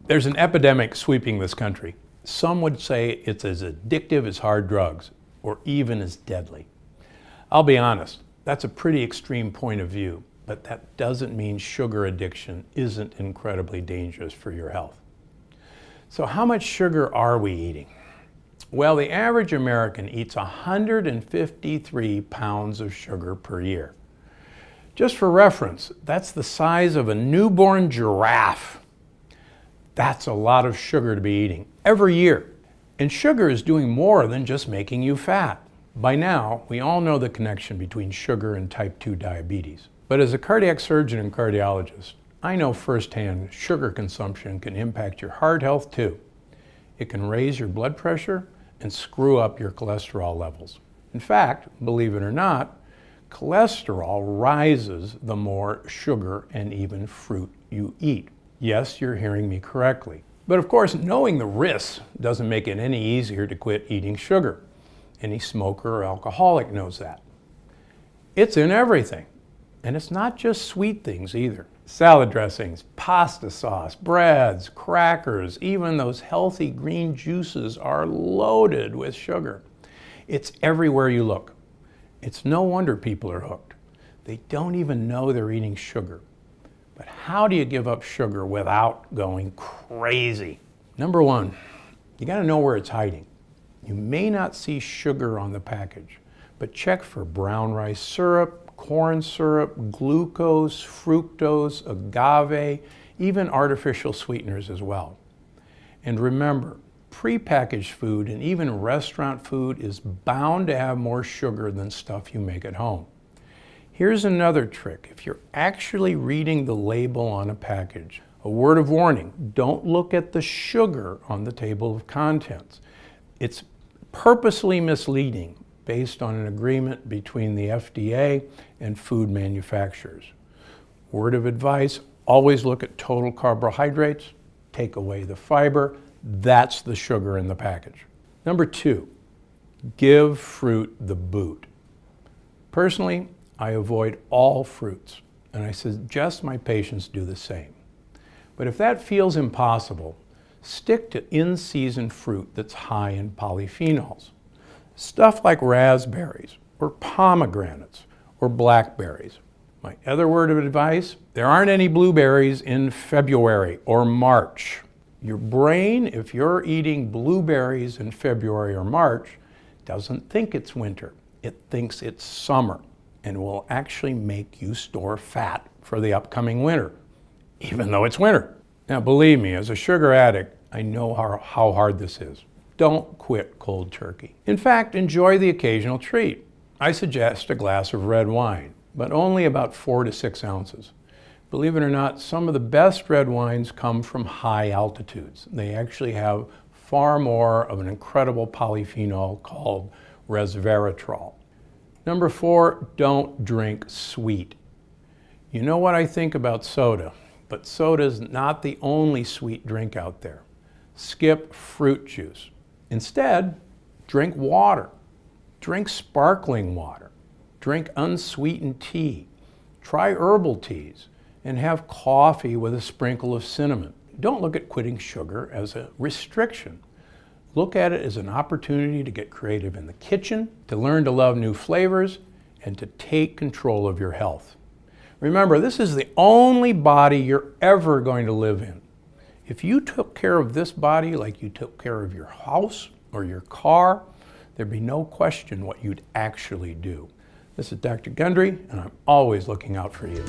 There's an epidemic sweeping this country. Some would say it's as addictive as hard drugs, or even as deadly. I'll be honest, that's a pretty extreme point of view, but that doesn't mean sugar addiction isn't incredibly dangerous for your health. So how much sugar are we eating? Well, the average American eats 153 pounds of sugar per year. Just for reference, that's the size of a newborn giraffe. That's a lot of sugar to be eating every year. And sugar is doing more than just making you fat. By now, we all know the connection between sugar and type 2 diabetes. But as a cardiac surgeon and cardiologist, I know firsthand sugar consumption can impact your heart health too. It can raise your blood pressure and screw up your cholesterol levels. In fact, believe it or not, cholesterol rises the more sugar and even fruit you eat. Yes, you're hearing me correctly. But of course, knowing the risks doesn't make it any easier to quit eating sugar. Any smoker or alcoholic knows that. It's in everything. And it's not just sweet things either. Salad dressings, pasta sauce, breads, crackers, even those healthy green juices are loaded with sugar. It's everywhere you look. It's no wonder people are hooked. They don't even know they're eating sugar. But how do you give up sugar without going crazy? Number one, you gotta know where it's hiding. You may not see sugar on the package, but check for brown rice syrup, corn syrup, glucose, fructose, agave, even artificial sweeteners as well. And remember, prepackaged food and even restaurant food is bound to have more sugar than stuff you make at home. Here's another trick. If you're actually reading the label on a package, a word of warning, don't look at the sugar on the table of contents. It's purposely misleading based on an agreement between the FDA and food manufacturers. Word of advice, always look at total carbohydrates, take away the fiber, that's the sugar in the package. Number two, give fruit the boot. Personally, I avoid all fruits, and I suggest my patients do the same. But if that feels impossible, stick to in-season fruit that's high in polyphenols. Stuff like raspberries, or pomegranates, or blackberries. My other word of advice, there aren't any blueberries in February or March. Your brain, if you're eating blueberries in February or March, doesn't think it's winter. It thinks it's summer and will actually make you store fat for the upcoming winter, even though it's winter. Now, believe me, as a sugar addict, I know how hard this is. Don't quit cold turkey. In fact, enjoy the occasional treat. I suggest a glass of red wine, but only about 4 to 6 ounces. Believe it or not, some of the best red wines come from high altitudes. They actually have far more of an incredible polyphenol called resveratrol. Number 4, don't drink sweet. You know what I think about soda, but soda is not the only sweet drink out there. Skip fruit juice. Instead, drink water. Drink sparkling water. Drink unsweetened tea. Try herbal teas and have coffee with a sprinkle of cinnamon. Don't look at quitting sugar as a restriction. Look at it as an opportunity to get creative in the kitchen, to learn to love new flavors, and to take control of your health. Remember, this is the only body you're ever going to live in. If you took care of this body like you took care of your house or your car, there'd be no question what you'd actually do. This is Dr. Gundry, and I'm always looking out for you.